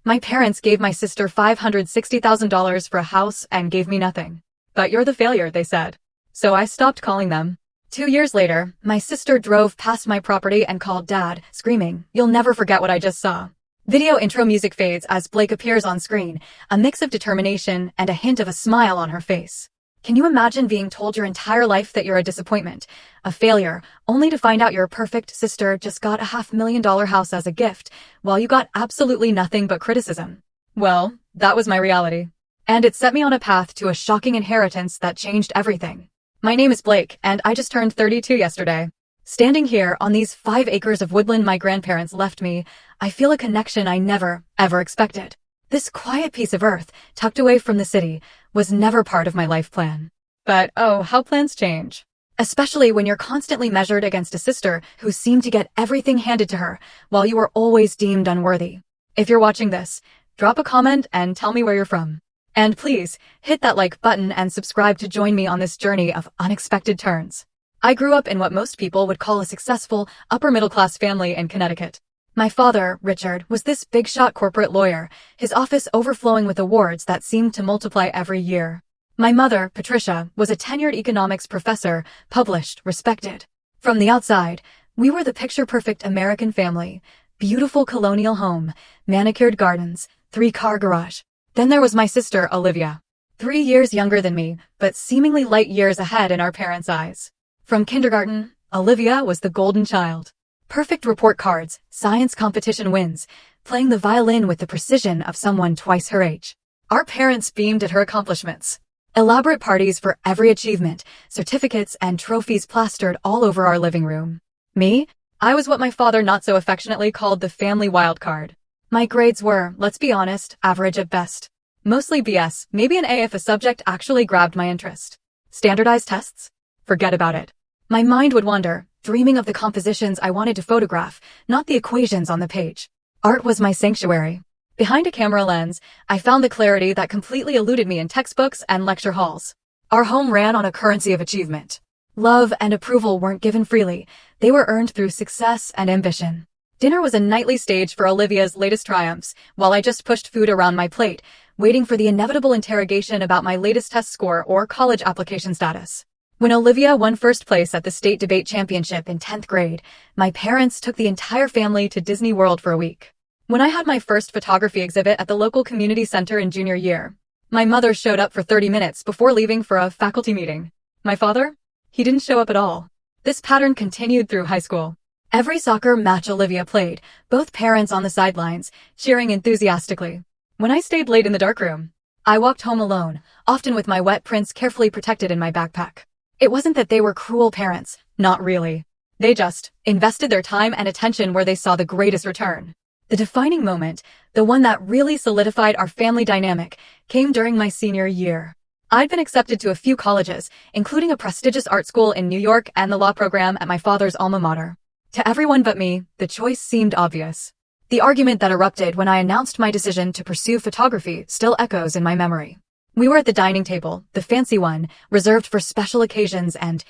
My parents gave my sister $560,000 for a house and gave me nothing. But you're the failure, they said. So I stopped calling them. 2 years later, my sister drove past my property and called Dad, screaming, "You'll never forget what I just saw." Video intro music fades as Blake appears on screen, a mix of determination and a hint of a smile on her face. Can you imagine being told your entire life that you're a disappointment, a failure, only to find out your perfect sister just got a $500,000 house as a gift, while you got absolutely nothing but criticism? Well, that was my reality. And it set me on a path to a shocking inheritance that changed everything. My name is Blake, and I just turned 32 yesterday. Standing here on these 5 acres of woodland my grandparents left me, I feel a connection I never, ever expected. This quiet piece of earth, tucked away from the city, was never part of my life plan. But oh, how plans change. Especially when you're constantly measured against a sister who seemed to get everything handed to her, while you were always deemed unworthy. If you're watching this, drop a comment and tell me where you're from. And please, hit that like button and subscribe to join me on this journey of unexpected turns. I grew up in what most people would call a successful, upper-middle-class family in Connecticut. My father, Richard, was this big-shot corporate lawyer, his office overflowing with awards that seemed to multiply every year. My mother, Patricia, was a tenured economics professor, published, respected. From the outside, we were the picture-perfect American family. Beautiful colonial home, manicured gardens, 3-car garage. Then there was my sister, Olivia. 3 years younger than me, but seemingly light years ahead in our parents' eyes. From kindergarten, Olivia was the golden child. Perfect report cards, science competition wins, playing the violin with the precision of someone twice her age. Our parents beamed at her accomplishments. Elaborate parties for every achievement, certificates and trophies plastered all over our living room. Me? I was what my father not so affectionately called the family wild card. My grades were, let's be honest, average at best. Mostly BS, maybe an A if a subject actually grabbed my interest. Standardized tests? Forget about it. My mind would wander, dreaming of the compositions I wanted to photograph, not the equations on the page. Art was my sanctuary. Behind a camera lens, I found the clarity that completely eluded me in textbooks and lecture halls. Our home ran on a currency of achievement. Love and approval weren't given freely. They were earned through success and ambition. Dinner was a nightly stage for Olivia's latest triumphs, while I just pushed food around my plate, waiting for the inevitable interrogation about my latest test score or college application status. When Olivia won first place at the state debate championship in 10th grade, my parents took the entire family to Disney World for a week. When I had my first photography exhibit at the local community center in junior year, my mother showed up for 30 minutes before leaving for a faculty meeting. My father? He didn't show up at all. This pattern continued through high school. Every soccer match Olivia played, both parents on the sidelines, cheering enthusiastically. When I stayed late in the darkroom, I walked home alone, often with my wet prints carefully protected in my backpack. It wasn't that they were cruel parents, not really. They just invested their time and attention where they saw the greatest return. The defining moment, the one that really solidified our family dynamic, came during my senior year. I'd been accepted to a few colleges, including a prestigious art school in New York and the law program at my father's alma mater. To everyone but me, the choice seemed obvious. The argument that erupted when I announced my decision to pursue photography still echoes in my memory. We were at the dining table, the fancy one, reserved for special occasions and,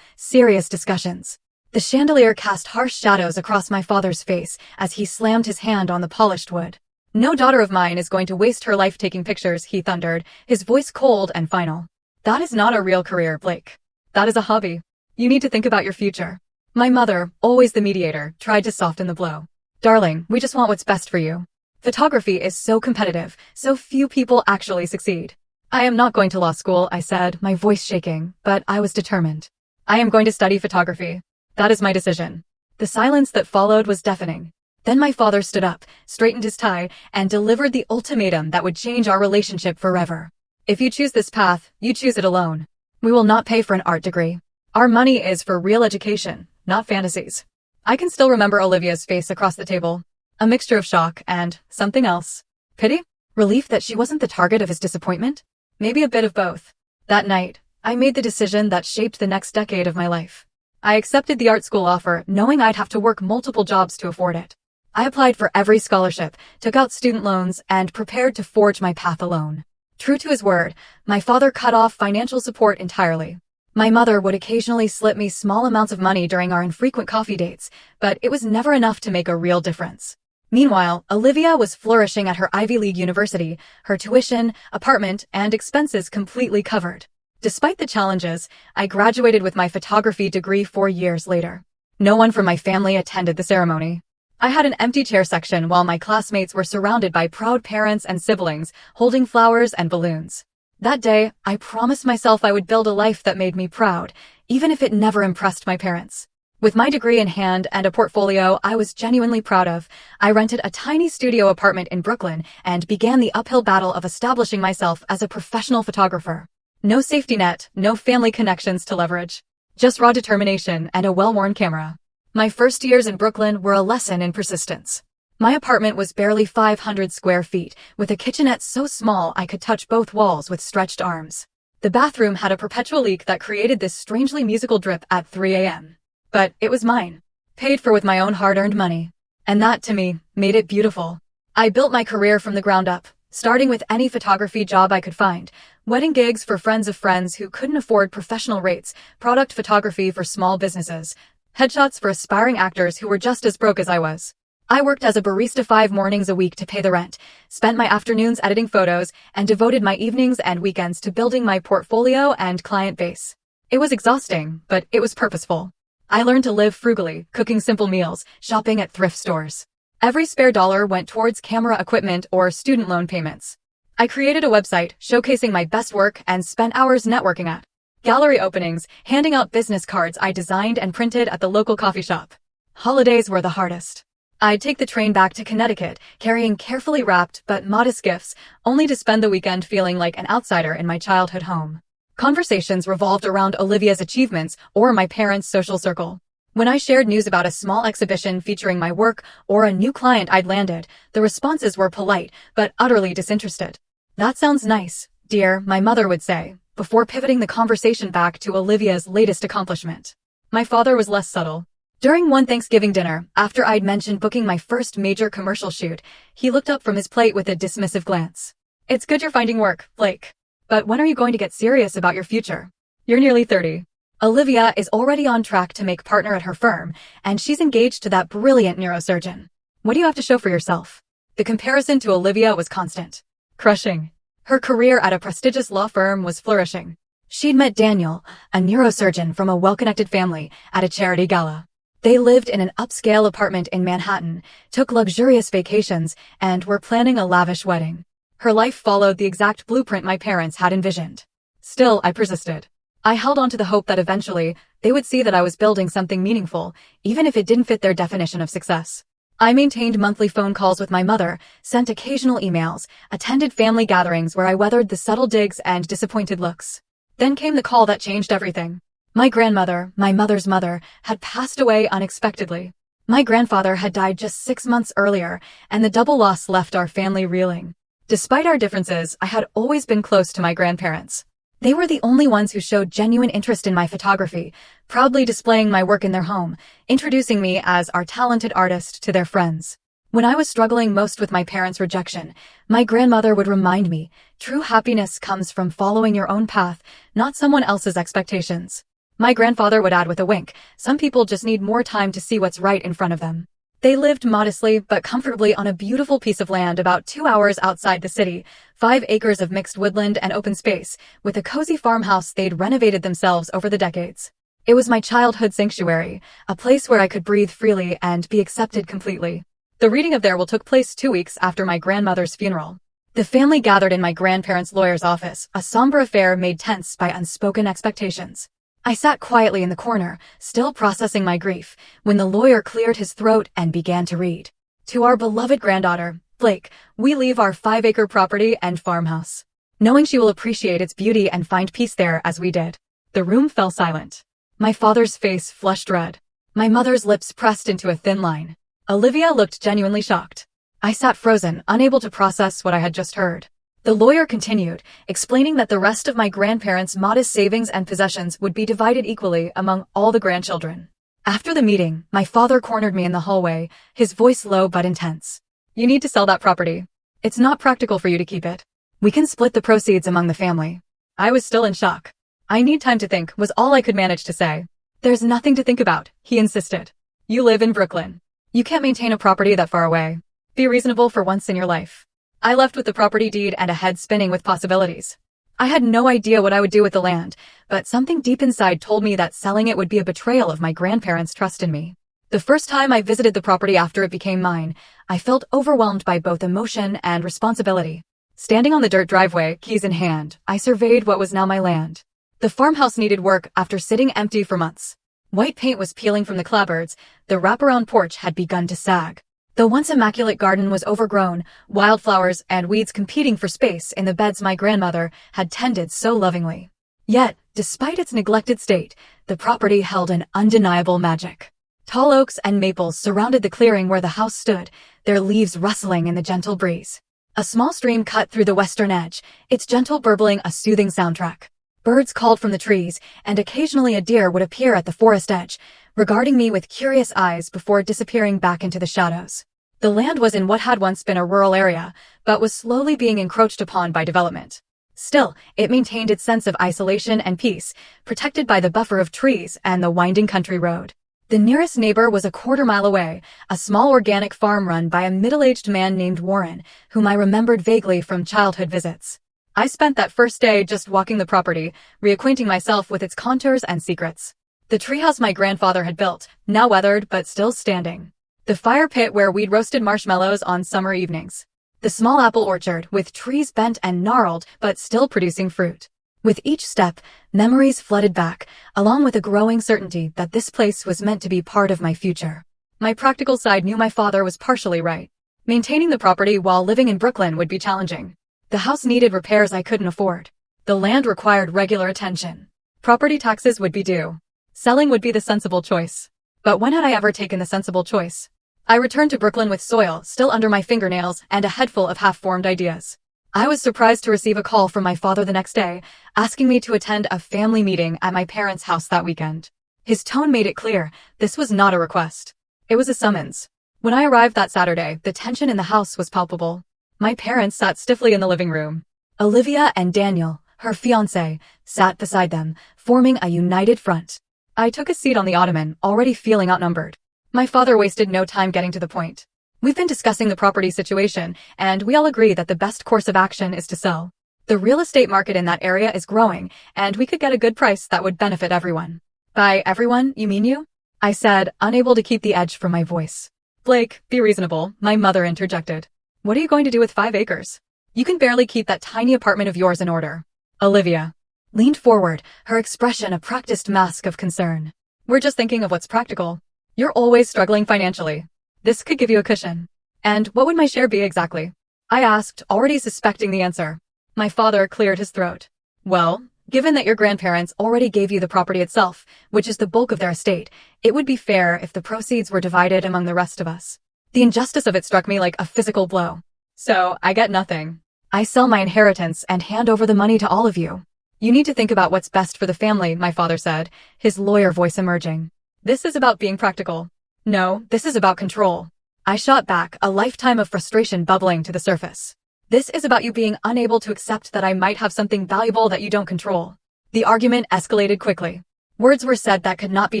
serious discussions. The chandelier cast harsh shadows across my father's face as he slammed his hand on the polished wood. "No daughter of mine is going to waste her life taking pictures," he thundered, his voice cold and final. "That is not a real career, Blake. That is a hobby. You need to think about your future." My mother, always the mediator, tried to soften the blow. "Darling, we just want what's best for you. Photography is so competitive, so few people actually succeed." "I am not going to law school," I said, my voice shaking, but I was determined. "I am going to study photography. That is my decision." The silence that followed was deafening. Then my father stood up, straightened his tie, and delivered the ultimatum that would change our relationship forever. "If you choose this path, you choose it alone. We will not pay for an art degree. Our money is for real education, not fantasies." I can still remember Olivia's face across the table. A mixture of shock and something else. Pity? Relief that she wasn't the target of his disappointment? Maybe a bit of both. That night, I made the decision that shaped the next decade of my life. I accepted the art school offer, knowing I'd have to work multiple jobs to afford it. I applied for every scholarship, took out student loans, and prepared to forge my path alone. True to his word, my father cut off financial support entirely. My mother would occasionally slip me small amounts of money during our infrequent coffee dates, but it was never enough to make a real difference. Meanwhile, Olivia was flourishing at her Ivy League university, her tuition, apartment, and expenses completely covered. Despite the challenges, I graduated with my photography degree 4 years later. No one from my family attended the ceremony. I had an empty chair section while my classmates were surrounded by proud parents and siblings, holding flowers and balloons. That day, I promised myself I would build a life that made me proud, even if it never impressed my parents. With my degree in hand and a portfolio I was genuinely proud of, I rented a tiny studio apartment in Brooklyn and began the uphill battle of establishing myself as a professional photographer. No safety net, no family connections to leverage. Just raw determination and a well-worn camera. My first years in Brooklyn were a lesson in persistence. My apartment was barely 500 square feet, with a kitchenette so small I could touch both walls with stretched arms. The bathroom had a perpetual leak that created this strangely musical drip at 3 a.m. But it was mine, paid for with my own hard-earned money. And that, to me, made it beautiful. I built my career from the ground up, starting with any photography job I could find, wedding gigs for friends of friends who couldn't afford professional rates, product photography for small businesses, headshots for aspiring actors who were just as broke as I was. I worked as a barista 5 mornings a week to pay the rent, spent my afternoons editing photos, and devoted my evenings and weekends to building my portfolio and client base. It was exhausting, but it was purposeful. I learned to live frugally, cooking simple meals, shopping at thrift stores. Every spare dollar went towards camera equipment or student loan payments. I created a website showcasing my best work and spent hours networking at gallery openings, handing out business cards I designed and printed at the local coffee shop. Holidays were the hardest. I'd take the train back to Connecticut, carrying carefully wrapped but modest gifts, only to spend the weekend feeling like an outsider in my childhood home. Conversations revolved around Olivia's achievements or my parents' social circle. When I shared news about a small exhibition featuring my work or a new client I'd landed, the responses were polite but utterly disinterested. "That sounds nice, dear," my mother would say, before pivoting the conversation back to Olivia's latest accomplishment. My father was less subtle. During one Thanksgiving dinner, after I'd mentioned booking my first major commercial shoot, he looked up from his plate with a dismissive glance. "It's good you're finding work, Blake. But when are you going to get serious about your future? You're nearly 30. Olivia is already on track to make partner at her firm, and she's engaged to that brilliant neurosurgeon. What do you have to show for yourself?" The comparison to Olivia was constant. Crushing. Her career at a prestigious law firm was flourishing. She'd met Daniel, a neurosurgeon from a well-connected family, at a charity gala. They lived in an upscale apartment in Manhattan, took luxurious vacations, and were planning a lavish wedding. Her life followed the exact blueprint my parents had envisioned. Still, I persisted. I held on to the hope that eventually, they would see that I was building something meaningful, even if it didn't fit their definition of success. I maintained monthly phone calls with my mother, sent occasional emails, attended family gatherings where I weathered the subtle digs and disappointed looks. Then came the call that changed everything. My grandmother, my mother's mother, had passed away unexpectedly. My grandfather had died just 6 months earlier, and the double loss left our family reeling. Despite our differences, I had always been close to my grandparents. They were the only ones who showed genuine interest in my photography, proudly displaying my work in their home, introducing me as our talented artist to their friends. When I was struggling most with my parents' rejection, my grandmother would remind me, true happiness comes from following your own path, not someone else's expectations. My grandfather would add with a wink, some people just need more time to see what's right in front of them. They lived modestly but comfortably on a beautiful piece of land about 2 hours outside the city, 5 acres of mixed woodland and open space, with a cozy farmhouse they'd renovated themselves over the decades. It was my childhood sanctuary, a place where I could breathe freely and be accepted completely. The reading of their will took place 2 weeks after my grandmother's funeral. The family gathered in my grandparents' lawyer's office, a somber affair made tense by unspoken expectations. I sat quietly in the corner, still processing my grief, when the lawyer cleared his throat and began to read. "To our beloved granddaughter, Blake, we leave our 5-acre property and farmhouse, knowing she will appreciate its beauty and find peace there as we did." The room fell silent. My father's face flushed red. My mother's lips pressed into a thin line. Olivia looked genuinely shocked. I sat frozen, unable to process what I had just heard. The lawyer continued, explaining that the rest of my grandparents' modest savings and possessions would be divided equally among all the grandchildren. After the meeting, my father cornered me in the hallway, his voice low but intense. "You need to sell that property. It's not practical for you to keep it. We can split the proceeds among the family." I was still in shock. "I need time to think," was all I could manage to say. "There's nothing to think about," he insisted. "You live in Brooklyn. You can't maintain a property that far away. Be reasonable for once in your life. I left with the property deed and a head spinning with possibilities. I had no idea what I would do with the land, but something deep inside told me that selling it would be a betrayal of my grandparents' trust in me. The first time I visited the property after it became mine, I felt overwhelmed by both emotion and responsibility. Standing on the dirt driveway, keys in hand, I surveyed what was now my land. The farmhouse needed work after sitting empty for months. White paint was peeling from the clapboards, the wraparound porch had begun to sag. The once immaculate garden was overgrown, wildflowers and weeds competing for space in the beds my grandmother had tended so lovingly. Yet, despite its neglected state, the property held an undeniable magic. Tall oaks and maples surrounded the clearing where the house stood, their leaves rustling in the gentle breeze. A small stream cut through the western edge, its gentle burbling a soothing soundtrack. Birds called from the trees, and occasionally a deer would appear at the forest edge, regarding me with curious eyes before disappearing back into the shadows. The land was in what had once been a rural area, but was slowly being encroached upon by development. Still, it maintained its sense of isolation and peace, protected by the buffer of trees and the winding country road. The nearest neighbor was a quarter-mile away, a small organic farm run by a middle-aged man named Warren, whom I remembered vaguely from childhood visits. I spent that first day just walking the property, reacquainting myself with its contours and secrets. The treehouse my grandfather had built, now weathered but still standing. The fire pit where we'd roasted marshmallows on summer evenings. The small apple orchard, with trees bent and gnarled but still producing fruit. With each step, memories flooded back, along with a growing certainty that this place was meant to be part of my future. My practical side knew my father was partially right. Maintaining the property while living in Brooklyn would be challenging. The house needed repairs I couldn't afford. The land required regular attention. Property taxes would be due. Selling would be the sensible choice. But when had I ever taken the sensible choice? I returned to Brooklyn with soil still under my fingernails and a head full of half-formed ideas. I was surprised to receive a call from my father the next day, asking me to attend a family meeting at my parents' house that weekend. His tone made it clear this was not a request. It was a summons. When I arrived that Saturday, the tension in the house was palpable. My parents sat stiffly in the living room. Olivia and Daniel, her fiancé, sat beside them, forming a united front. I took a seat on the ottoman, already feeling outnumbered. My father wasted no time getting to the point. We've been discussing the property situation, and we all agree that the best course of action is to sell. The real estate market in that area is growing, and we could get a good price that would benefit everyone. By everyone, you mean you? I said, unable to keep the edge from my voice. Blake, be reasonable, my mother interjected. What are you going to do with 5 acres? You can barely keep that tiny apartment of yours in order. Olivia leaned forward, her expression a practiced mask of concern. We're just thinking of what's practical. You're always struggling financially. This could give you a cushion. And what would my share be exactly? I asked, already suspecting the answer. My father cleared his throat. Well, given that your grandparents already gave you the property itself, which is the bulk of their estate, it would be fair if the proceeds were divided among the rest of us. The injustice of it struck me like a physical blow. So, I get nothing. I sell my inheritance and hand over the money to all of you. You need to think about what's best for the family, my father said, his lawyer voice emerging. This is about being practical. No, this is about control. I shot back, a lifetime of frustration bubbling to the surface. This is about you being unable to accept that I might have something valuable that you don't control. The argument escalated quickly. Words were said that could not be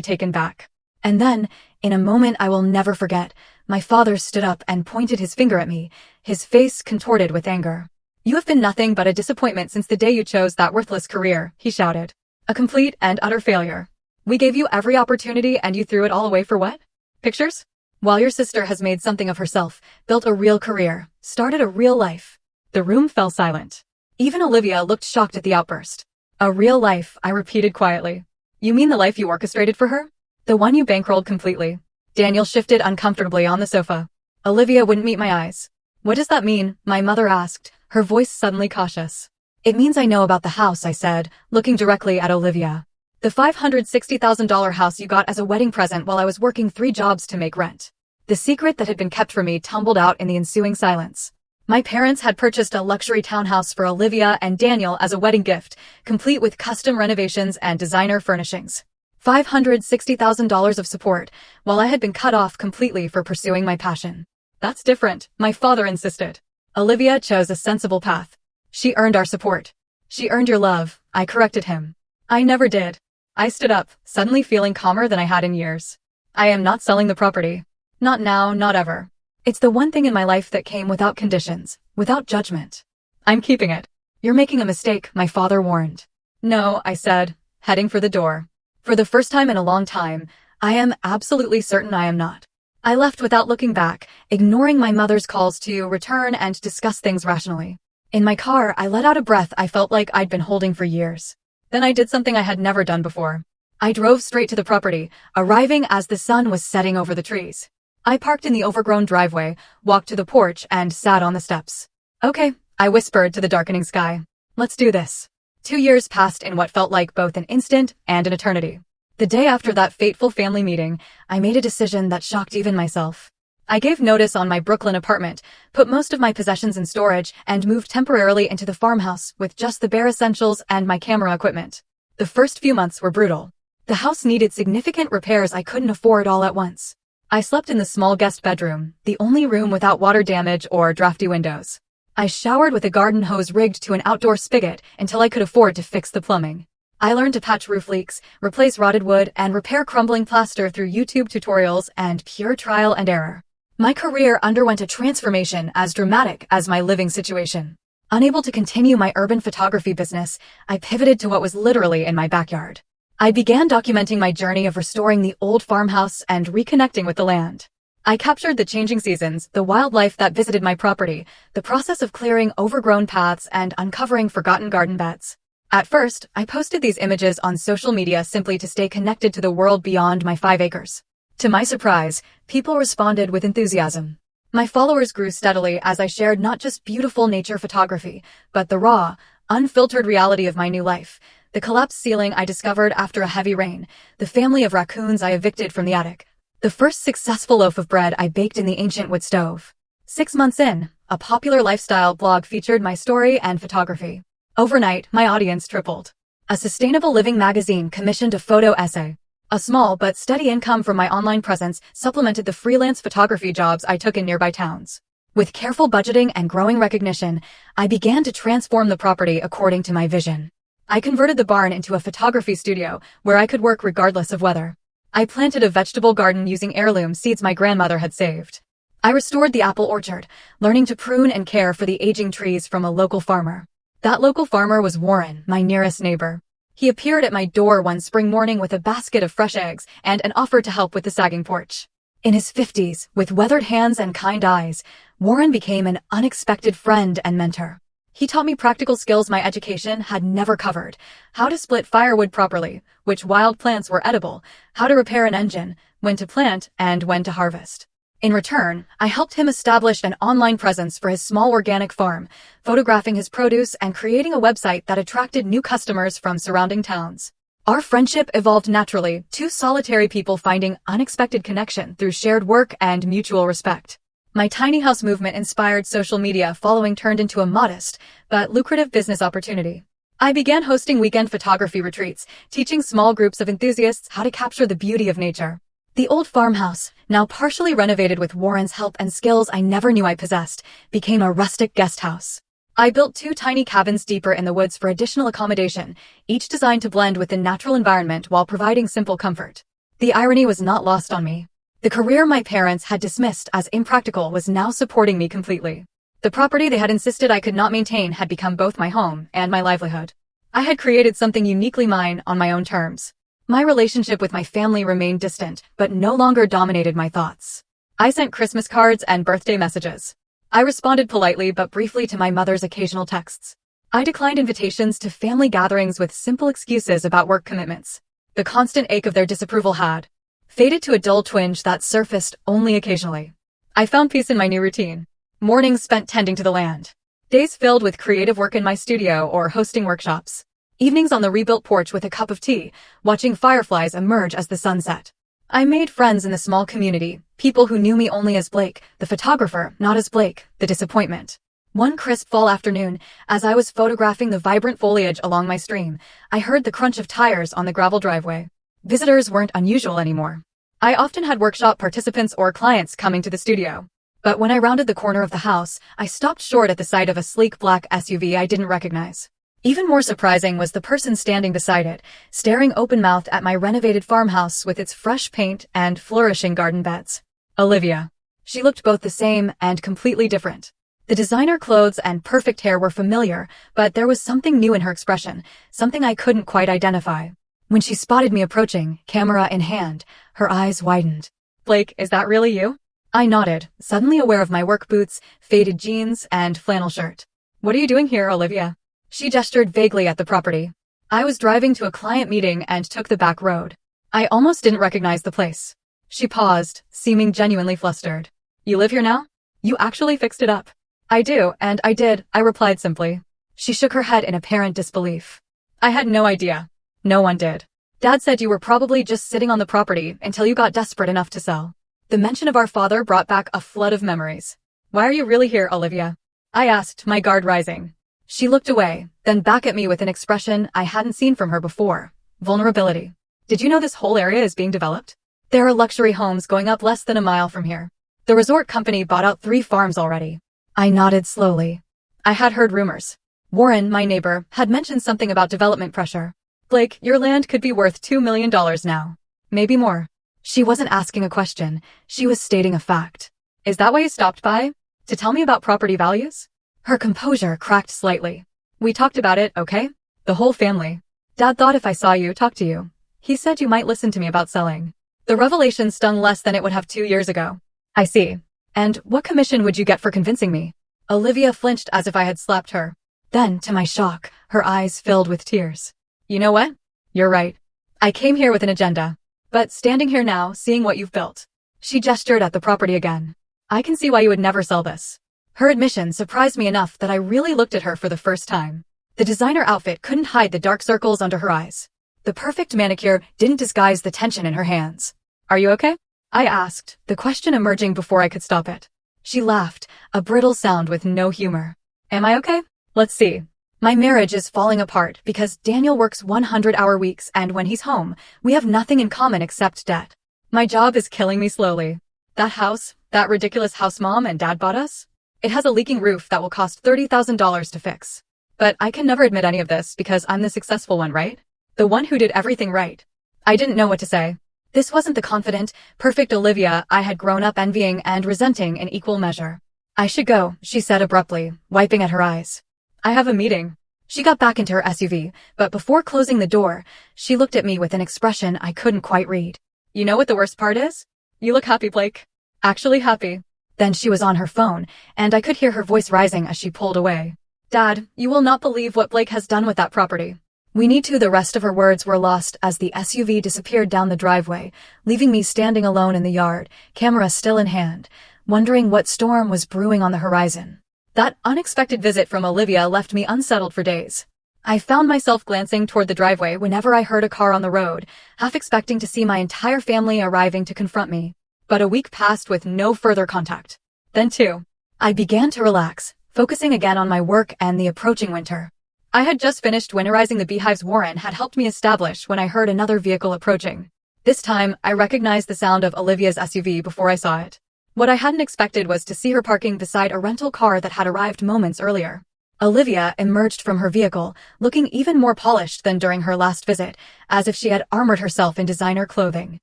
taken back. And then, in a moment I will never forget, my father stood up and pointed his finger at me, his face contorted with anger. You have been nothing but a disappointment since the day you chose that worthless career, he shouted. A complete and utter failure. We gave you every opportunity and you threw it all away for what? Pictures? While your sister has made something of herself, built a real career, started a real life. The room fell silent. Even Olivia looked shocked at the outburst. A real life, I repeated quietly. You mean the life you orchestrated for her? The one you bankrolled completely. Daniel shifted uncomfortably on the sofa. Olivia wouldn't meet my eyes. What does that mean? My mother asked, her voice suddenly cautious. It means I know about the house, I said, looking directly at Olivia. The $560,000 house you got as a wedding present while I was working 3 jobs to make rent. The secret that had been kept from me tumbled out in the ensuing silence. My parents had purchased a luxury townhouse for Olivia and Daniel as a wedding gift, complete with custom renovations and designer furnishings. $560,000 of support, while I had been cut off completely for pursuing my passion. That's different, my father insisted. Olivia chose a sensible path. She earned our support. She earned your love, I corrected him. I never did. I stood up, suddenly feeling calmer than I had in years. I am not selling the property. Not now, not ever. It's the one thing in my life that came without conditions, without judgment. I'm keeping it. You're making a mistake, my father warned. No, I said, heading for the door. For the first time in a long time, I am absolutely certain I am not. I left without looking back, ignoring my mother's calls to return and discuss things rationally. In my car, I let out a breath I felt like I'd been holding for years. Then I did something I had never done before. I drove straight to the property, arriving as the sun was setting over the trees. I parked in the overgrown driveway, walked to the porch, and sat on the steps. Okay, I whispered to the darkening sky. Let's do this. 2 years passed in what felt like both an instant and an eternity. The day after that fateful family meeting, I made a decision that shocked even myself. I gave notice on my Brooklyn apartment, put most of my possessions in storage, and moved temporarily into the farmhouse with just the bare essentials and my camera equipment. The first few months were brutal. The house needed significant repairs I couldn't afford all at once. I slept in the small guest bedroom, the only room without water damage or drafty windows. I showered with a garden hose rigged to an outdoor spigot until I could afford to fix the plumbing. I learned to patch roof leaks, replace rotted wood, and repair crumbling plaster through YouTube tutorials and pure trial and error. My career underwent a transformation as dramatic as my living situation. Unable to continue my urban photography business, I pivoted to what was literally in my backyard. I began documenting my journey of restoring the old farmhouse and reconnecting with the land. I captured the changing seasons, the wildlife that visited my property, the process of clearing overgrown paths and uncovering forgotten garden beds. At first, I posted these images on social media simply to stay connected to the world beyond my 5 acres. To my surprise, people responded with enthusiasm. My followers grew steadily as I shared not just beautiful nature photography, but the raw, unfiltered reality of my new life. The collapsed ceiling I discovered after a heavy rain, the family of raccoons I evicted from the attic, the first successful loaf of bread I baked in the ancient wood stove. 6 months in, a popular lifestyle blog featured my story and photography. Overnight, my audience tripled. A sustainable living magazine commissioned a photo essay. A small but steady income from my online presence supplemented the freelance photography jobs I took in nearby towns. With careful budgeting and growing recognition, I began to transform the property according to my vision. I converted the barn into a photography studio where I could work regardless of weather. I planted a vegetable garden using heirloom seeds my grandmother had saved. I restored the apple orchard, learning to prune and care for the aging trees from a local farmer. That local farmer was Warren, my nearest neighbor. He appeared at my door one spring morning with a basket of fresh eggs and an offer to help with the sagging porch. In his 50s, with weathered hands and kind eyes, Warren became an unexpected friend and mentor. He taught me practical skills my education had never covered: how to split firewood properly, which wild plants were edible, how to repair an engine, when to plant, and when to harvest. In return, I helped him establish an online presence for his small organic farm, photographing his produce and creating a website that attracted new customers from surrounding towns. Our friendship evolved naturally, two solitary people finding unexpected connection through shared work and mutual respect. My tiny house movement inspired social media following turned into a modest but lucrative business opportunity. I began hosting weekend photography retreats, teaching small groups of enthusiasts how to capture the beauty of nature. The old farmhouse, now partially renovated with Warren's help and skills I never knew I possessed, became a rustic guest house. I built 2 tiny cabins deeper in the woods for additional accommodation, each designed to blend with the natural environment while providing simple comfort. The irony was not lost on me. The career my parents had dismissed as impractical was now supporting me completely. The property they had insisted I could not maintain had become both my home and my livelihood. I had created something uniquely mine on my own terms. My relationship with my family remained distant, but no longer dominated my thoughts. I sent Christmas cards and birthday messages. I responded politely but briefly to my mother's occasional texts. I declined invitations to family gatherings with simple excuses about work commitments. The constant ache of their disapproval had faded to a dull twinge that surfaced only occasionally. I found peace in my new routine. Mornings spent tending to the land. Days filled with creative work in my studio or hosting workshops. Evenings on the rebuilt porch with a cup of tea, watching fireflies emerge as the sun set. I made friends in the small community, people who knew me only as Blake, the photographer, not as Blake, the disappointment. One crisp fall afternoon, as I was photographing the vibrant foliage along my stream, I heard the crunch of tires on the gravel driveway. Visitors weren't unusual anymore. I often had workshop participants or clients coming to the studio. But when I rounded the corner of the house, I stopped short at the sight of a sleek black SUV I didn't recognize. Even more surprising was the person standing beside it, staring open-mouthed at my renovated farmhouse with its fresh paint and flourishing garden beds. Olivia. She looked both the same and completely different. The designer clothes and perfect hair were familiar, but there was something new in her expression, something I couldn't quite identify. When she spotted me approaching, camera in hand, her eyes widened. "Blake, is that really you?" I nodded, suddenly aware of my work boots, faded jeans, and flannel shirt. "What are you doing here, Olivia?" She gestured vaguely at the property. "I was driving to a client meeting and took the back road. I almost didn't recognize the place." She paused, seeming genuinely flustered. "You live here now? You actually fixed it up." "I do, and I did," I replied simply. She shook her head in apparent disbelief. "I had no idea. No one did. Dad said you were probably just sitting on the property until you got desperate enough to sell." The mention of our father brought back a flood of memories. "Why are you really here, Olivia?" I asked, my guard rising. She looked away, then back at me with an expression I hadn't seen from her before. Vulnerability. "Did you know this whole area is being developed? There are luxury homes going up less than a mile from here. The resort company bought out 3 farms already." I nodded slowly. I had heard rumors. Warren, my neighbor, had mentioned something about development pressure. "Blake, your land could be worth $2 million now. Maybe more." She wasn't asking a question, she was stating a fact. "Is that why you stopped by? To tell me about property values?" Her composure cracked slightly. "We talked about it, okay? The whole family. Dad thought if I saw you, talk to you. He said you might listen to me about selling." The revelation stung less than it would have 2 years ago. "I see. And what commission would you get for convincing me?" Olivia flinched as if I had slapped her. Then, to my shock, her eyes filled with tears. "You know what? You're right. I came here with an agenda. But standing here now, seeing what you've built." She gestured at the property again. "I can see why you would never sell this." Her admission surprised me enough that I really looked at her for the first time. The designer outfit couldn't hide the dark circles under her eyes. The perfect manicure didn't disguise the tension in her hands. "Are you okay?" I asked, the question emerging before I could stop it. She laughed, a brittle sound with no humor. "Am I okay? Let's see. My marriage is falling apart because Daniel works 100-hour weeks and when he's home, we have nothing in common except debt. My job is killing me slowly. That house, that ridiculous house Mom and Dad bought us? It has a leaking roof that will cost $30,000 to fix. But I can never admit any of this because I'm the successful one, right? The one who did everything right." I didn't know what to say. This wasn't the confident, perfect Olivia I had grown up envying and resenting in equal measure. "I should go," she said abruptly, wiping at her eyes. "I have a meeting." She got back into her SUV, but before closing the door, she looked at me with an expression I couldn't quite read. "You know what the worst part is? You look happy, Blake. Actually happy." Then she was on her phone, and I could hear her voice rising as she pulled away. "Dad, you will not believe what Blake has done with that property." We need to. The rest of her words were lost as the SUV disappeared down the driveway, leaving me standing alone in the yard, camera still in hand, wondering what storm was brewing on the horizon. That unexpected visit from Olivia left me unsettled for days. I found myself glancing toward the driveway whenever I heard a car on the road, half expecting to see my entire family arriving to confront me. But a week passed with no further contact. Then too, I began to relax, focusing again on my work and the approaching winter. I had just finished winterizing the beehives Warren had helped me establish when I heard another vehicle approaching. This time, I recognized the sound of Olivia's SUV before I saw it. What I hadn't expected was to see her parking beside a rental car that had arrived moments earlier. Olivia emerged from her vehicle, looking even more polished than during her last visit, as if she had armored herself in designer clothing.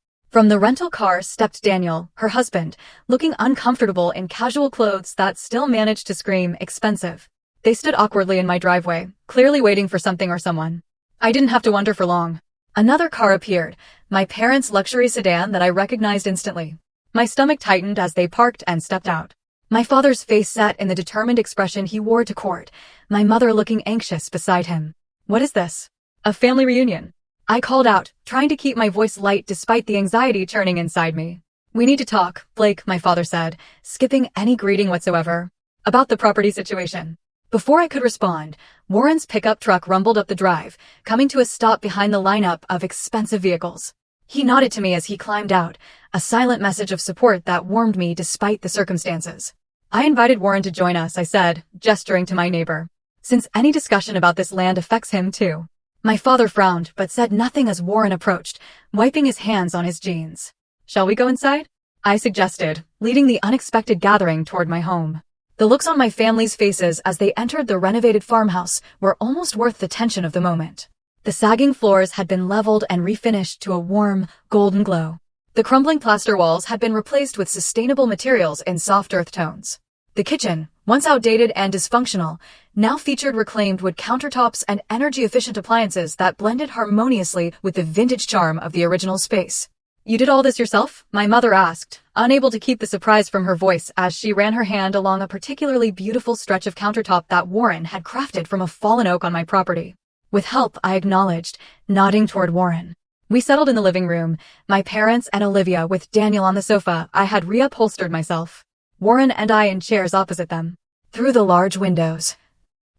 From the rental car stepped Daniel, her husband, looking uncomfortable in casual clothes that still managed to scream expensive. They stood awkwardly in my driveway, clearly waiting for something or someone. I didn't have to wonder for long. Another car appeared, my parents' luxury sedan that I recognized instantly. My stomach tightened as they parked and stepped out. My father's face set in the determined expression he wore to court, my mother looking anxious beside him. "What is this? A family reunion?" I called out, trying to keep my voice light despite the anxiety churning inside me. "We need to talk, Blake," my father said, skipping any greeting whatsoever. "About the property situation." Before I could respond, Warren's pickup truck rumbled up the drive, coming to a stop behind the lineup of expensive vehicles. He nodded to me as he climbed out, a silent message of support that warmed me despite the circumstances. "I invited Warren to join us," I said, gesturing to my neighbor. "Since any discussion about this land affects him too." My father frowned, but said nothing as Warren approached, wiping his hands on his jeans. "Shall we go inside?" I suggested, leading the unexpected gathering toward my home. The looks on my family's faces as they entered the renovated farmhouse were almost worth the tension of the moment. The sagging floors had been leveled and refinished to a warm, golden glow. The crumbling plaster walls had been replaced with sustainable materials in soft earth tones. The kitchen, once outdated and dysfunctional, now featured reclaimed wood countertops and energy-efficient appliances that blended harmoniously with the vintage charm of the original space. "You did all this yourself?" my mother asked, unable to keep the surprise from her voice as she ran her hand along a particularly beautiful stretch of countertop that Warren had crafted from a fallen oak on my property. "With help," I acknowledged, nodding toward Warren. We settled in the living room, my parents and Olivia with Daniel on the sofa. I had reupholstered myself. Warren and I in chairs opposite them. Through the large windows,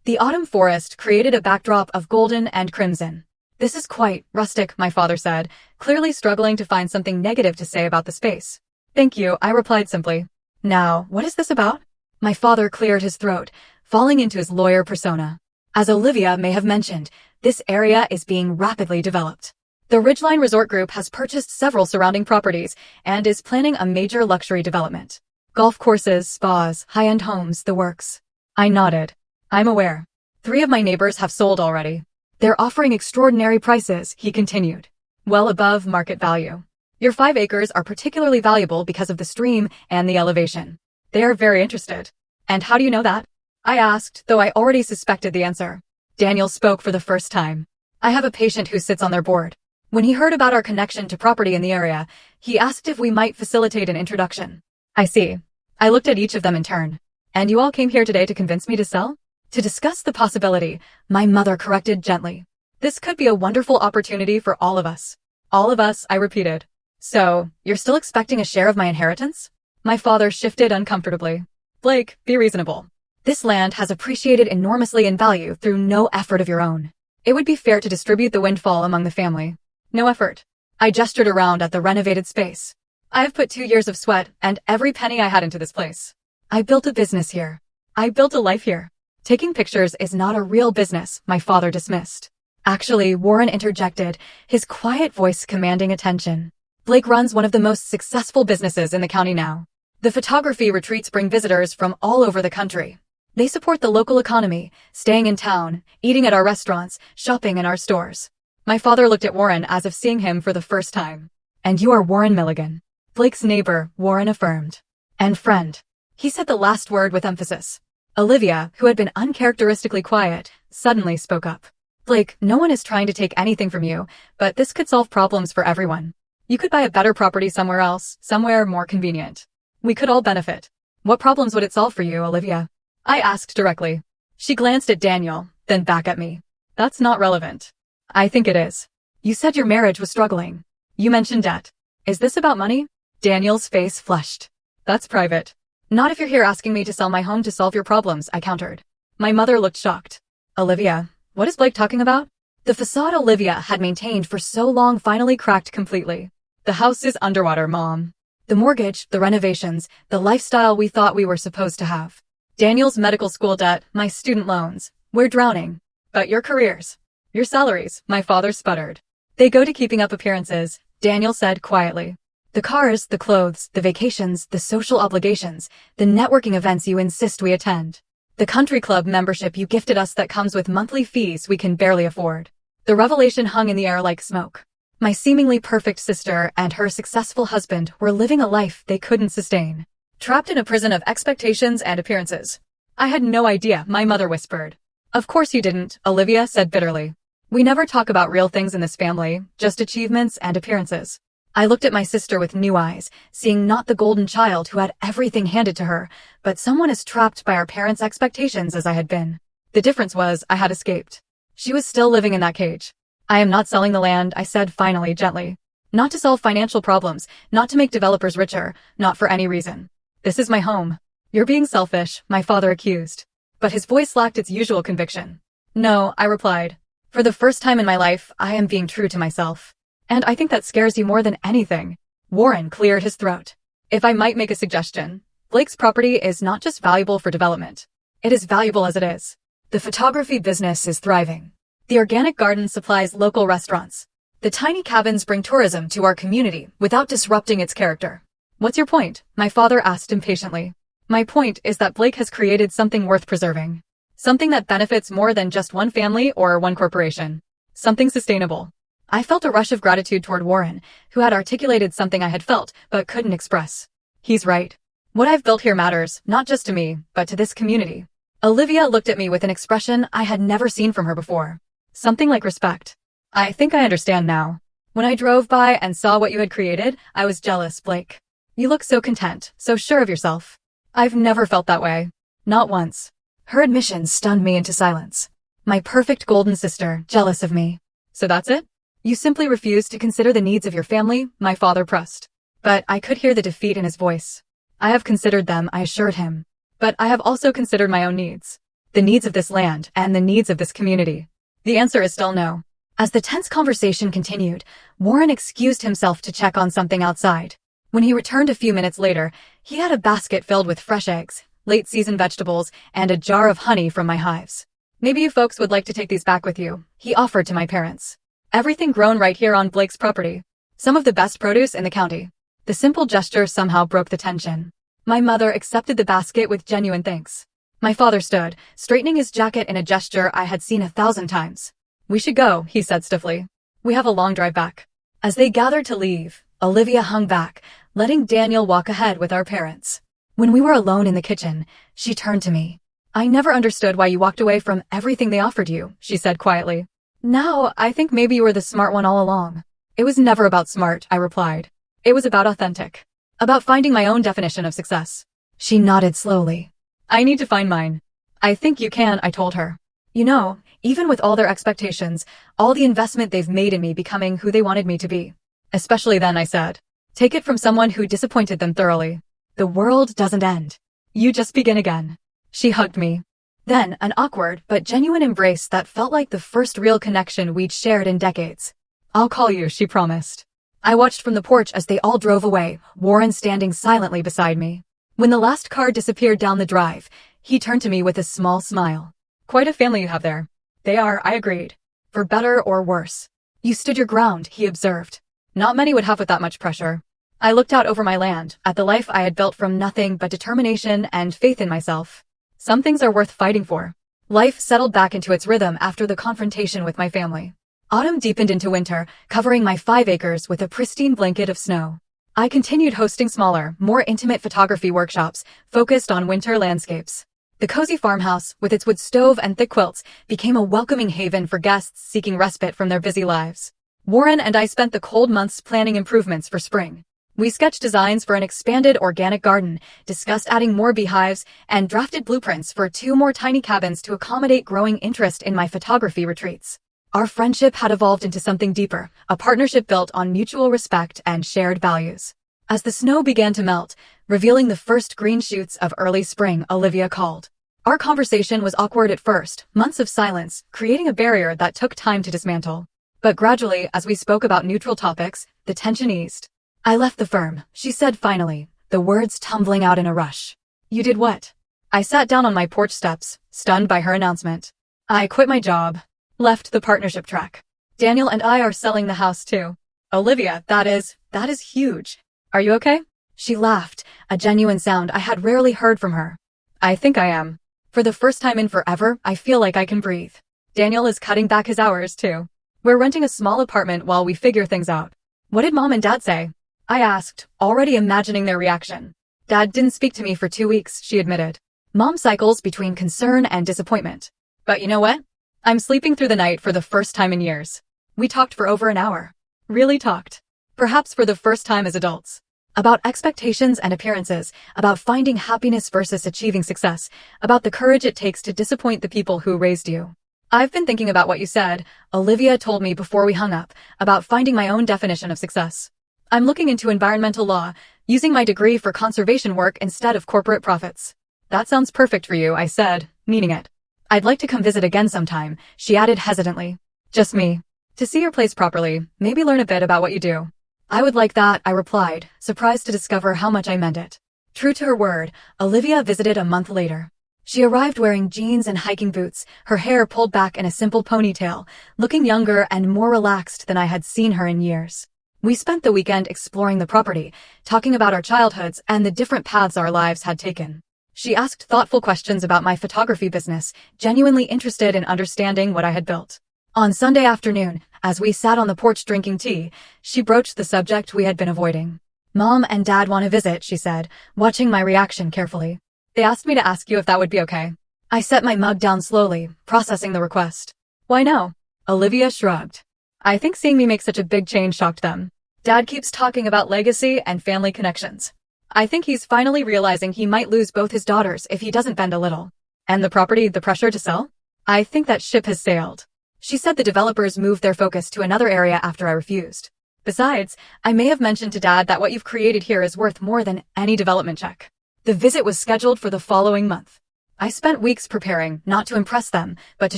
the autumn forest created a backdrop of golden and crimson. "This is quite rustic," my father said, clearly struggling to find something negative to say about the space. "Thank you," I replied simply. "Now, what is this about?" My father cleared his throat, falling into his lawyer persona. "As Olivia may have mentioned, this area is being rapidly developed. The Ridgeline Resort Group has purchased several surrounding properties and is planning a major luxury development. Golf courses, spas, high-end homes, the works." I nodded. "I'm aware. 3 of my neighbors have sold already. They're offering extraordinary prices," he continued. "Well above market value. Your 5 acres are particularly valuable because of the stream and the elevation. They are very interested." "And how do you know that?" I asked, though I already suspected the answer. Daniel spoke for the first time. "I have a patient who sits on their board. When he heard about our connection to property in the area, he asked if we might facilitate an introduction." "I see." I looked at each of them in turn. "And you all came here today to convince me to sell?" "To discuss the possibility," my mother corrected gently. "This could be a wonderful opportunity for all of us." "All of us," I repeated. "So, you're still expecting a share of my inheritance?" My father shifted uncomfortably. "Blake, be reasonable. This land has appreciated enormously in value through no effort of your own. It would be fair to distribute the windfall among the family." "No effort." I gestured around at the renovated space. "I have put 2 years of sweat and every penny I had into this place. I built a business here. I built a life here. Taking pictures is not a real business," my father dismissed. "Actually," Warren interjected, his quiet voice commanding attention. "Blake runs one of the most successful businesses in the county now. The photography retreats bring visitors from all over the country. They support the local economy, staying in town, eating at our restaurants, shopping in our stores." My father looked at Warren as if seeing him for the first time. "And you are Warren Milligan." "Blake's neighbor," Warren affirmed. "And friend." He said the last word with emphasis. Olivia, who had been uncharacteristically quiet, suddenly spoke up. "Blake, no one is trying to take anything from you, but this could solve problems for everyone. You could buy a better property somewhere else, somewhere more convenient. We could all benefit." "What problems would it solve for you, Olivia?" I asked directly. She glanced at Daniel, then back at me. "That's not relevant." "I think it is. You said your marriage was struggling. You mentioned debt. Is this about money?" Daniel's face flushed. "That's private." "Not if you're here asking me to sell my home to solve your problems," I countered. My mother looked shocked. "Olivia, what is Blake talking about?" The facade Olivia had maintained for so long finally cracked completely. "The house is underwater, Mom. The mortgage, the renovations, the lifestyle we thought we were supposed to have. Daniel's medical school debt, my student loans. We're drowning. But your careers. Your salaries," my father sputtered. "They go to keeping up appearances," Daniel said quietly. "The cars, the clothes, the vacations, the social obligations, the networking events you insist we attend. The country club membership you gifted us that comes with monthly fees we can barely afford." The revelation hung in the air like smoke. My seemingly perfect sister and her successful husband were living a life they couldn't sustain. Trapped in a prison of expectations and appearances. "I had no idea," my mother whispered. "Of course you didn't," Olivia said bitterly. "We never talk about real things in this family, just achievements and appearances." I looked at my sister with new eyes, seeing not the golden child who had everything handed to her, but someone as trapped by our parents' expectations as I had been. The difference was I had escaped. She was still living in that cage. "I am not selling the land," I said finally, gently. "Not to solve financial problems, not to make developers richer, not for any reason. This is my home." "You're being selfish," my father accused. But his voice lacked its usual conviction. "No," I replied. "For the first time in my life, I am being true to myself. And I think that scares you more than anything." Warren cleared his throat. "If I might make a suggestion, Blake's property is not just valuable for development. It is valuable as it is. The photography business is thriving. The organic garden supplies local restaurants. The tiny cabins bring tourism to our community without disrupting its character." "What's your point?" my father asked impatiently. "My point is that Blake has created something worth preserving. Something that benefits more than just one family or one corporation. Something sustainable." I felt a rush of gratitude toward Warren, who had articulated something I had felt but couldn't express. He's right. What I've built here matters, not just to me, but to this community. Olivia looked at me with an expression I had never seen from her before. Something like respect. I think I understand now. When I drove by and saw what you had created, I was jealous, Blake. You look so content, so sure of yourself. I've never felt that way. Not once. Her admission stunned me into silence. My perfect golden sister, jealous of me. So that's it? You simply refuse to consider the needs of your family, my father pressed. But I could hear the defeat in his voice. I have considered them, I assured him. But I have also considered my own needs. The needs of this land and the needs of this community. The answer is still no. As the tense conversation continued, Warren excused himself to check on something outside. When he returned a few minutes later, he had a basket filled with fresh eggs, late-season vegetables, and a jar of honey from my hives. Maybe you folks would like to take these back with you, he offered to my parents. Everything grown right here on Blake's property. Some of the best produce in the county. The simple gesture somehow broke the tension. My mother accepted the basket with genuine thanks. My father stood, straightening his jacket in a gesture I had seen 1,000 times. We should go, he said stiffly. We have a long drive back. As they gathered to leave, Olivia hung back, letting Daniel walk ahead with our parents. When we were alone in the kitchen, she turned to me. I never understood why you walked away from everything they offered you, she said quietly. Now, I think maybe you were the smart one all along. It was never about smart, I replied. It was about authentic. About finding my own definition of success. She nodded slowly. I need to find mine. I think you can, I told her. You know, even with all their expectations, all the investment they've made in me becoming who they wanted me to be. Especially then, I said. Take it from someone who disappointed them thoroughly. The world doesn't end. You just begin again. She hugged me. Then, an awkward but genuine embrace that felt like the first real connection we'd shared in decades. I'll call you, she promised. I watched from the porch as they all drove away, Warren standing silently beside me. When the last car disappeared down the drive, he turned to me with a small smile. Quite a family you have there. They are, I agreed. For better or worse. You stood your ground, he observed. Not many would have with that much pressure. I looked out over my land, at the life I had built from nothing but determination and faith in myself. Some things are worth fighting for. Life settled back into its rhythm after the confrontation with my family. Autumn deepened into winter, covering my 5 acres with a pristine blanket of snow. I continued hosting smaller, more intimate photography workshops focused on winter landscapes. The cozy farmhouse, with its wood stove and thick quilts, became a welcoming haven for guests seeking respite from their busy lives. Warren and I spent the cold months planning improvements for spring. We sketched designs for an expanded organic garden, discussed adding more beehives, and drafted blueprints for 2 more tiny cabins to accommodate growing interest in my photography retreats. Our friendship had evolved into something deeper, a partnership built on mutual respect and shared values. As the snow began to melt, revealing the first green shoots of early spring, Olivia called. Our conversation was awkward at first, months of silence, creating a barrier that took time to dismantle. But gradually, as we spoke about neutral topics, the tension eased. I left the firm, she said finally, the words tumbling out in a rush. You did what? I sat down on my porch steps, stunned by her announcement. I quit my job. Left the partnership track. Daniel and I are selling the house too. Olivia, that is huge. Are you okay? She laughed, a genuine sound I had rarely heard from her. I think I am. For the first time in forever, I feel like I can breathe. Daniel is cutting back his hours too. We're renting a small apartment while we figure things out. What did Mom and Dad say? I asked, already imagining their reaction. Dad didn't speak to me for 2 weeks, she admitted. Mom cycles between concern and disappointment. But you know what? I'm sleeping through the night for the first time in years. We talked for over an hour. Really talked. Perhaps for the first time as adults. About expectations and appearances, about finding happiness versus achieving success, about the courage it takes to disappoint the people who raised you. I've been thinking about what you said, Olivia told me before we hung up, about finding my own definition of success. I'm looking into environmental law, using my degree for conservation work instead of corporate profits. That sounds perfect for you, I said, meaning it. I'd like to come visit again sometime, she added hesitantly. Just me. To see your place properly, maybe learn a bit about what you do. I would like that, I replied, surprised to discover how much I meant it. True to her word, Olivia visited a month later. She arrived wearing jeans and hiking boots, her hair pulled back in a simple ponytail, looking younger and more relaxed than I had seen her in years. We spent the weekend exploring the property, talking about our childhoods and the different paths our lives had taken. She asked thoughtful questions about my photography business, genuinely interested in understanding what I had built. On Sunday afternoon, As we sat on the porch drinking tea, she broached the subject we had been avoiding. "Mom and Dad want to visit," she said, watching my reaction carefully. "They asked me to ask you if that would be okay." I set my mug down slowly, processing the request. "Why no?" Olivia shrugged. "I think seeing me make such a big change shocked them. Dad keeps talking about legacy and family connections. I think he's finally realizing he might lose both his daughters if he doesn't bend a little. And the property, the pressure to sell? I think that ship has sailed." She said the developers moved their focus to another area after I refused. "Besides, I may have mentioned to Dad that what you've created here is worth more than any development check." The visit was scheduled for the following month. I spent weeks preparing, not to impress them, but to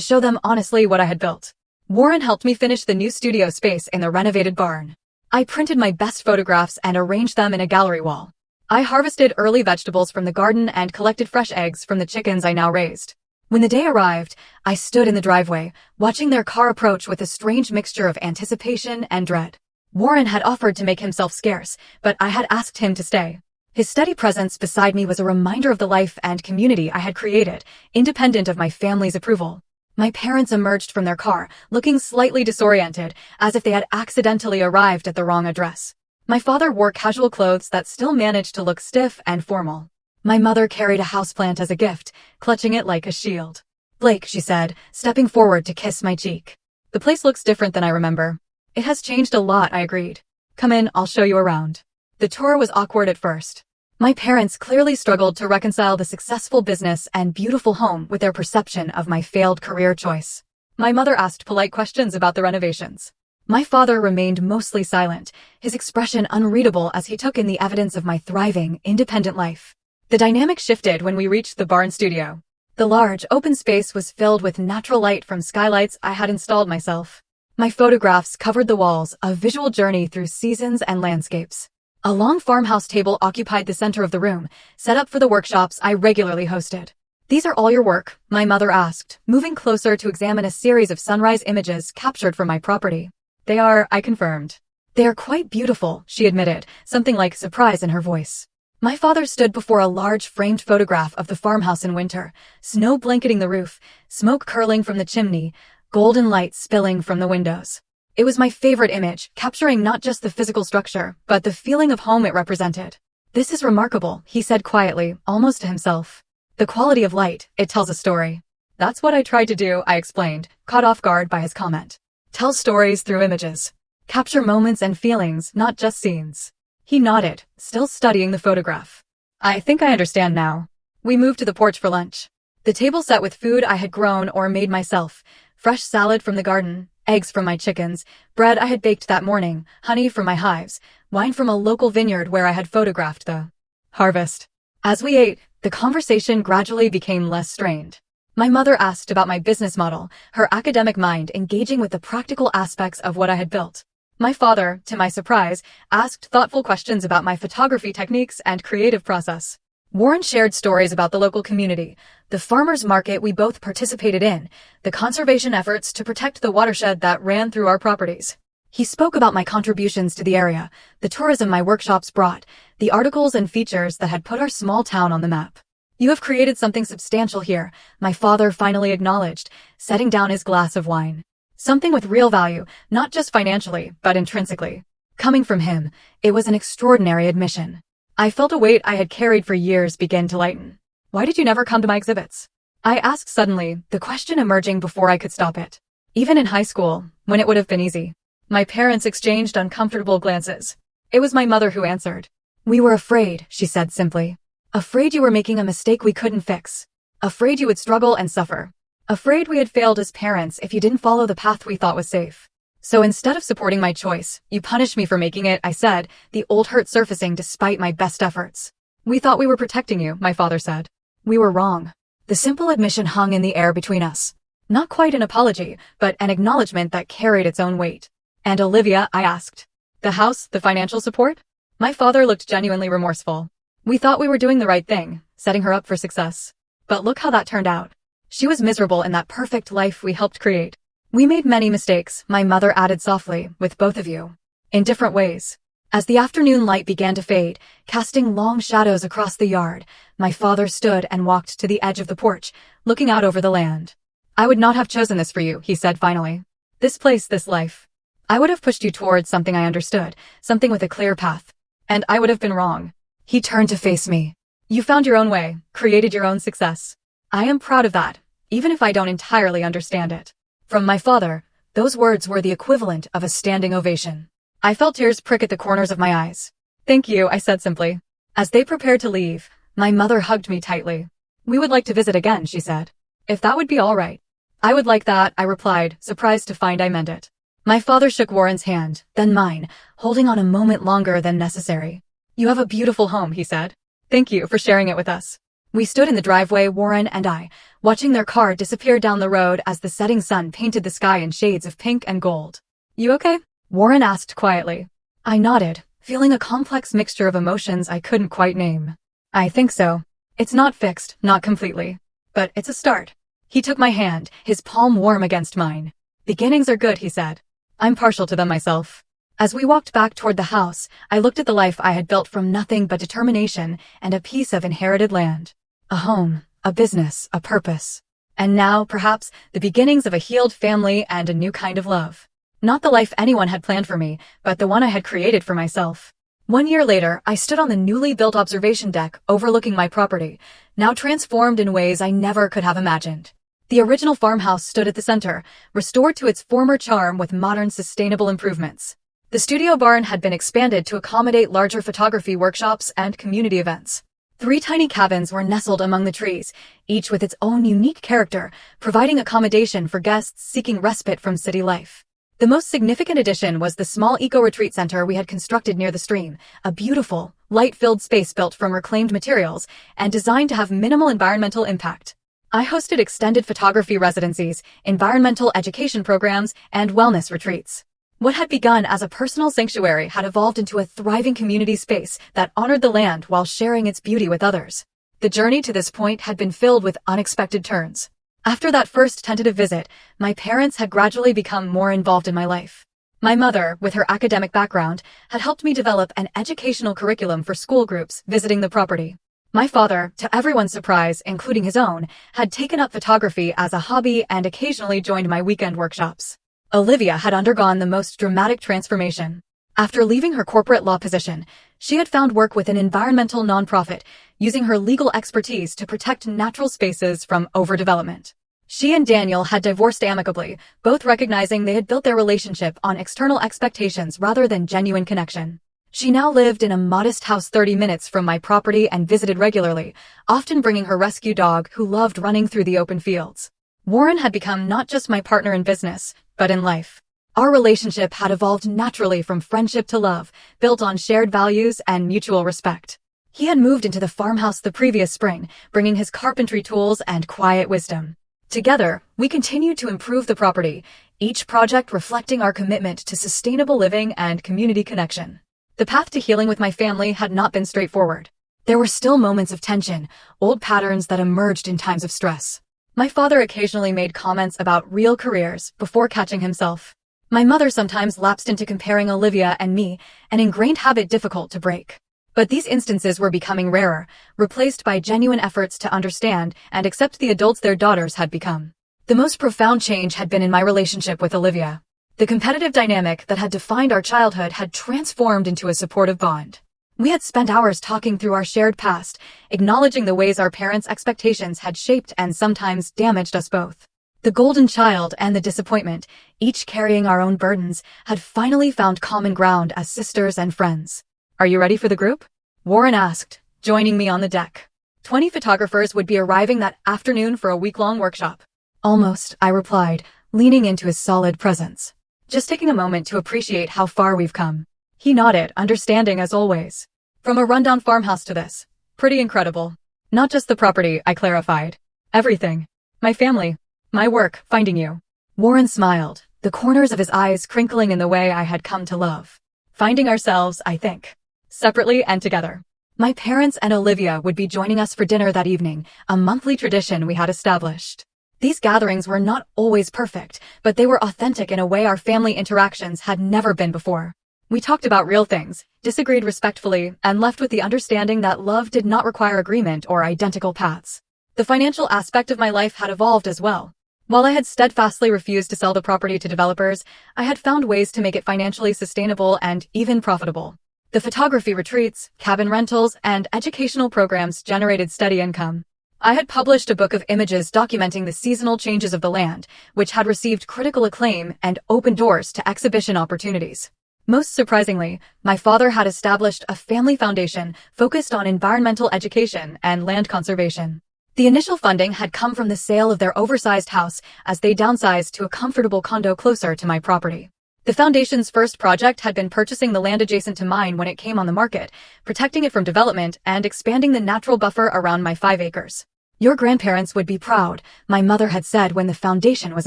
show them honestly what I had built. Warren helped me finish the new studio space in the renovated barn. I printed my best photographs and arranged them in a gallery wall. I harvested early vegetables from the garden and collected fresh eggs from the chickens I now raised. When the day arrived, I stood in the driveway, watching their car approach with a strange mixture of anticipation and dread. Warren had offered to make himself scarce, but I had asked him to stay. His steady presence beside me was a reminder of the life and community I had created, independent of my family's approval. My parents emerged from their car, looking slightly disoriented, as if they had accidentally arrived at the wrong address. My father wore casual clothes that still managed to look stiff and formal. My mother carried a houseplant as a gift, clutching it like a shield. "Blake," she said, stepping forward to kiss my cheek. "The place looks different than I remember." "It has changed a lot," I agreed. "Come in, I'll show you around." The tour was awkward at first. My parents clearly struggled to reconcile the successful business and beautiful home with their perception of my failed career choice. My mother asked polite questions about the renovations. My father remained mostly silent, his expression unreadable as he took in the evidence of my thriving, independent life. The dynamic shifted when we reached the barn studio. The large, open space was filled with natural light from skylights I had installed myself. My photographs covered the walls, a visual journey through seasons and landscapes. A long farmhouse table occupied the center of the room, set up for the workshops I regularly hosted. "These are all your work?" my mother asked, moving closer to examine a series of sunrise images captured from my property. "They are," I confirmed. "They are quite beautiful," she admitted, something like surprise in her voice. My father stood before a large framed photograph of the farmhouse in winter, snow blanketing the roof, smoke curling from the chimney, golden light spilling from the windows. It was my favorite image, capturing not just the physical structure, but the feeling of home it represented. "This is remarkable," he said quietly, almost to himself. "The quality of light, it tells a story." "That's what I tried to do," I explained, caught off guard by his comment. "Tell stories through images. Capture moments and feelings, not just scenes." He nodded, still studying the photograph. "I think I understand now." We moved to the porch for lunch. The table set with food I had grown or made myself, fresh salad from the garden, eggs from my chickens, bread I had baked that morning, honey from my hives, wine from a local vineyard where I had photographed the harvest. As we ate, the conversation gradually became less strained. My mother asked about my business model, her academic mind engaging with the practical aspects of what I had built. My father, to my surprise, asked thoughtful questions about my photography techniques and creative process. Warren shared stories about the local community, the farmers market we both participated in, the conservation efforts to protect the watershed that ran through our properties. He spoke about my contributions to the area, the tourism my workshops brought, the articles and features that had put our small town on the map. "You have created something substantial here," my father finally acknowledged, setting down his glass of wine. "Something with real value, not just financially, but intrinsically." Coming from him, it was an extraordinary admission. I felt a weight I had carried for years begin to lighten. "Why did you never come to my exhibits?" I asked suddenly, the question emerging before I could stop it. Even in high school, when it would have been easy. My parents exchanged uncomfortable glances. It was my mother who answered. "We were afraid," she said simply. "Afraid you were making a mistake we couldn't fix. Afraid you would struggle and suffer. Afraid we had failed as parents if you didn't follow the path we thought was safe. So instead of supporting my choice, you punished me for making it," I said, the old hurt surfacing despite my best efforts. "We thought we were protecting you," my father said. "We were wrong." The simple admission hung in the air between us. Not quite an apology, but an acknowledgement that carried its own weight. "And Olivia?" I asked. "The house, the financial support?" My father looked genuinely remorseful. "We thought we were doing the right thing, setting her up for success. But look how that turned out. She was miserable in that perfect life we helped create. We made many mistakes," my mother added softly, "with both of you. In different ways." As the afternoon light began to fade, casting long shadows across the yard, my father stood and walked to the edge of the porch, looking out over the land. "I would not have chosen this for you," he said finally. "This place, this life. I would have pushed you towards something I understood, something with a clear path. And I would have been wrong. He turned to face me. You found your own way, created your own success. I am proud of that, even if I don't entirely understand it. From my father, those words were the equivalent of a standing ovation. I felt tears prick at the corners of my eyes. Thank you, I said simply. As they prepared to leave, my mother hugged me tightly. We would like to visit again, she said. If that would be all right. I would like that, I replied, surprised to find I meant it. My father shook Warren's hand, then mine, holding on a moment longer than necessary. You have a beautiful home, he said. Thank you for sharing it with us. We stood in the driveway, Warren and I, watching their car disappear down the road as the setting sun painted the sky in shades of pink and gold. You okay? Warren asked quietly. I nodded, feeling a complex mixture of emotions I couldn't quite name. I think so. It's not fixed, not completely. But it's a start. He took my hand, his palm warm against mine. Beginnings are good, he said. I'm partial to them myself. As we walked back toward the house, I looked at the life I had built from nothing but determination and a piece of inherited land. A home, a business, a purpose. And now, perhaps, the beginnings of a healed family and a new kind of love. Not the life anyone had planned for me, but the one I had created for myself. 1 year later, I stood on the newly built observation deck overlooking my property, now transformed in ways I never could have imagined. The original farmhouse stood at the center, restored to its former charm with modern sustainable improvements. The studio barn had been expanded to accommodate larger photography workshops and community events. 3 tiny cabins were nestled among the trees, each with its own unique character, providing accommodation for guests seeking respite from city life. The most significant addition was the small eco-retreat center we had constructed near the stream, a beautiful, light-filled space built from reclaimed materials and designed to have minimal environmental impact. I hosted extended photography residencies, environmental education programs, and wellness retreats. What had begun as a personal sanctuary had evolved into a thriving community space that honored the land while sharing its beauty with others. The journey to this point had been filled with unexpected turns. After that first tentative visit, my parents had gradually become more involved in my life. My mother, with her academic background, had helped me develop an educational curriculum for school groups visiting the property. My father, to everyone's surprise, including his own, had taken up photography as a hobby and occasionally joined my weekend workshops. Olivia had undergone the most dramatic transformation. After leaving her corporate law position, she had found work with an environmental nonprofit, using her legal expertise to protect natural spaces from overdevelopment. She and Daniel had divorced amicably, both recognizing they had built their relationship on external expectations rather than genuine connection. She now lived in a modest house 30 minutes from my property and visited regularly, often bringing her rescue dog who loved running through the open fields. Warren had become not just my partner in business, but in life. Our relationship had evolved naturally from friendship to love, built on shared values and mutual respect. He had moved into the farmhouse the previous spring, bringing his carpentry tools and quiet wisdom. Together, we continued to improve the property, each project reflecting our commitment to sustainable living and community connection. The path to healing with my family had not been straightforward. There were still moments of tension, old patterns that emerged in times of stress. My father occasionally made comments about real careers before catching himself. My mother sometimes lapsed into comparing Olivia and me, an ingrained habit difficult to break. But these instances were becoming rarer, replaced by genuine efforts to understand and accept the adults their daughters had become. The most profound change had been in my relationship with Olivia. The competitive dynamic that had defined our childhood had transformed into a supportive bond. We had spent hours talking through our shared past, acknowledging the ways our parents' expectations had shaped and sometimes damaged us both. The golden child and the disappointment, each carrying our own burdens, had finally found common ground as sisters and friends. Are you ready for the group? Warren asked, joining me on the deck. 20 photographers would be arriving that afternoon for a week-long workshop. Almost, I replied, leaning into his solid presence. Just taking a moment to appreciate how far we've come. He nodded, understanding as always. From a rundown farmhouse to this. Pretty incredible. Not just the property, I clarified. Everything. My family. My work, finding you. Warren smiled, the corners of his eyes crinkling in the way I had come to love. Finding ourselves, I think. Separately and together. My parents and Olivia would be joining us for dinner that evening, a monthly tradition we had established. These gatherings were not always perfect, but they were authentic in a way our family interactions had never been before. We talked about real things, disagreed respectfully, and left with the understanding that love did not require agreement or identical paths. The financial aspect of my life had evolved as well. While I had steadfastly refused to sell the property to developers, I had found ways to make it financially sustainable and even profitable. The photography retreats, cabin rentals, and educational programs generated steady income. I had published a book of images documenting the seasonal changes of the land, which had received critical acclaim and opened doors to exhibition opportunities. Most surprisingly, my father had established a family foundation focused on environmental education and land conservation. The initial funding had come from the sale of their oversized house as they downsized to a comfortable condo closer to my property. The foundation's first project had been purchasing the land adjacent to mine when it came on the market, protecting it from development and expanding the natural buffer around my 5 acres. "Your grandparents would be proud," my mother had said when the foundation was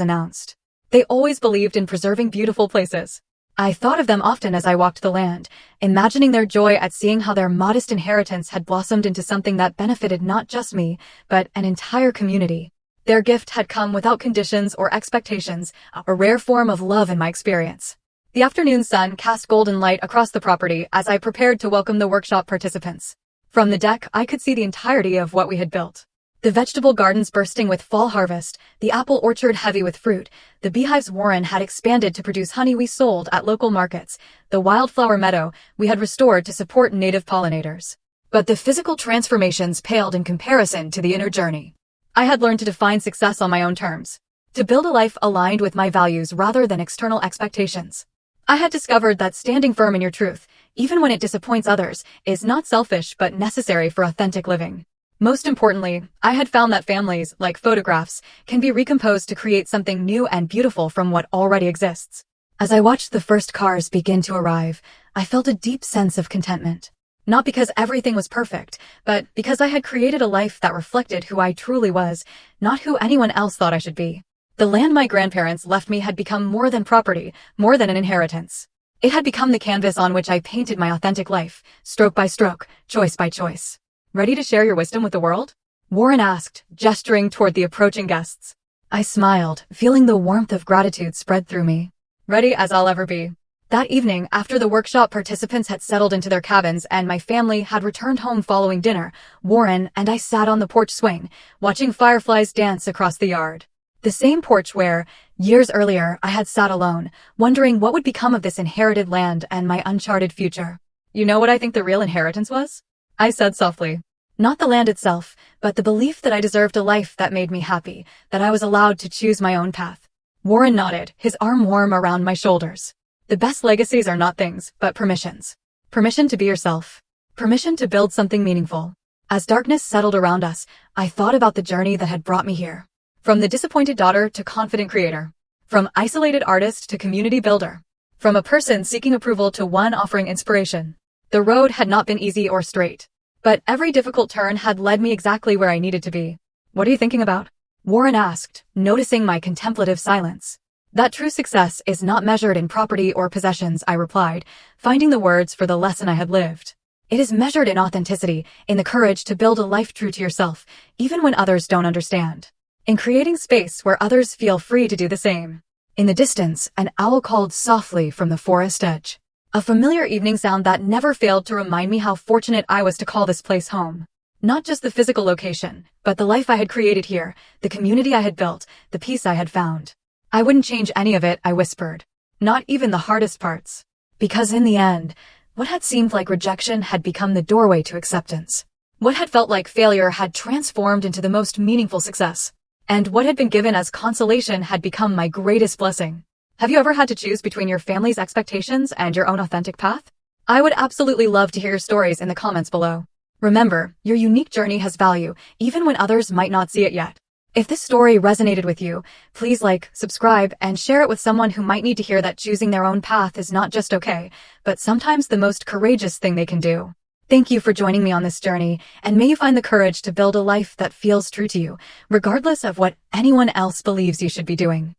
announced. They always believed in preserving beautiful places. I thought of them often as I walked the land, imagining their joy at seeing how their modest inheritance had blossomed into something that benefited not just me, but an entire community. Their gift had come without conditions or expectations, a rare form of love in my experience. The afternoon sun cast golden light across the property as I prepared to welcome the workshop participants. From the deck, I could see the entirety of what we had built. The vegetable gardens bursting with fall harvest, the apple orchard heavy with fruit, the beehives Warren had expanded to produce honey we sold at local markets, the wildflower meadow we had restored to support native pollinators. But the physical transformations paled in comparison to the inner journey. I had learned to define success on my own terms, to build a life aligned with my values rather than external expectations. I had discovered that standing firm in your truth, even when it disappoints others, is not selfish but necessary for authentic living. Most importantly, I had found that families, like photographs, can be recomposed to create something new and beautiful from what already exists. As I watched the first cars begin to arrive, I felt a deep sense of contentment. Not because everything was perfect, but because I had created a life that reflected who I truly was, not who anyone else thought I should be. The land my grandparents left me had become more than property, more than an inheritance. It had become the canvas on which I painted my authentic life, stroke by stroke, choice by choice. "Ready to share your wisdom with the world?" Warren asked, gesturing toward the approaching guests. I smiled, feeling the warmth of gratitude spread through me. "Ready as I'll ever be." That evening, after the workshop participants had settled into their cabins and my family had returned home following dinner, Warren and I sat on the porch swing, watching fireflies dance across the yard. The same porch where, years earlier, I had sat alone, wondering what would become of this inherited land and my uncharted future. "You know what I think the real inheritance was?" I said softly. "Not the land itself, but the belief that I deserved a life that made me happy, that I was allowed to choose my own path." Warren nodded, his arm warm around my shoulders. "The best legacies are not things, but permissions. Permission to be yourself. Permission to build something meaningful." As darkness settled around us, I thought about the journey that had brought me here. From the disappointed daughter to confident creator. From isolated artist to community builder. From a person seeking approval to one offering inspiration. The road had not been easy or straight. But every difficult turn had led me exactly where I needed to be. "What are you thinking about?" Warren asked, noticing my contemplative silence. "That true success is not measured in property or possessions," I replied, finding the words for the lesson I had lived. "It is measured in authenticity, in the courage to build a life true to yourself, even when others don't understand. In creating space where others feel free to do the same." In the distance, an owl called softly from the forest edge. A familiar evening sound that never failed to remind me how fortunate I was to call this place home. Not just the physical location, but the life I had created here, the community I had built, the peace I had found. "I wouldn't change any of it," I whispered. "Not even the hardest parts." Because in the end, what had seemed like rejection had become the doorway to acceptance. What had felt like failure had transformed into the most meaningful success. And what had been given as consolation had become my greatest blessing. Have you ever had to choose between your family's expectations and your own authentic path? I would absolutely love to hear your stories in the comments below. Remember, your unique journey has value, even when others might not see it yet. If this story resonated with you, please like, subscribe, and share it with someone who might need to hear that choosing their own path is not just okay, but sometimes the most courageous thing they can do. Thank you for joining me on this journey, and may you find the courage to build a life that feels true to you, regardless of what anyone else believes you should be doing.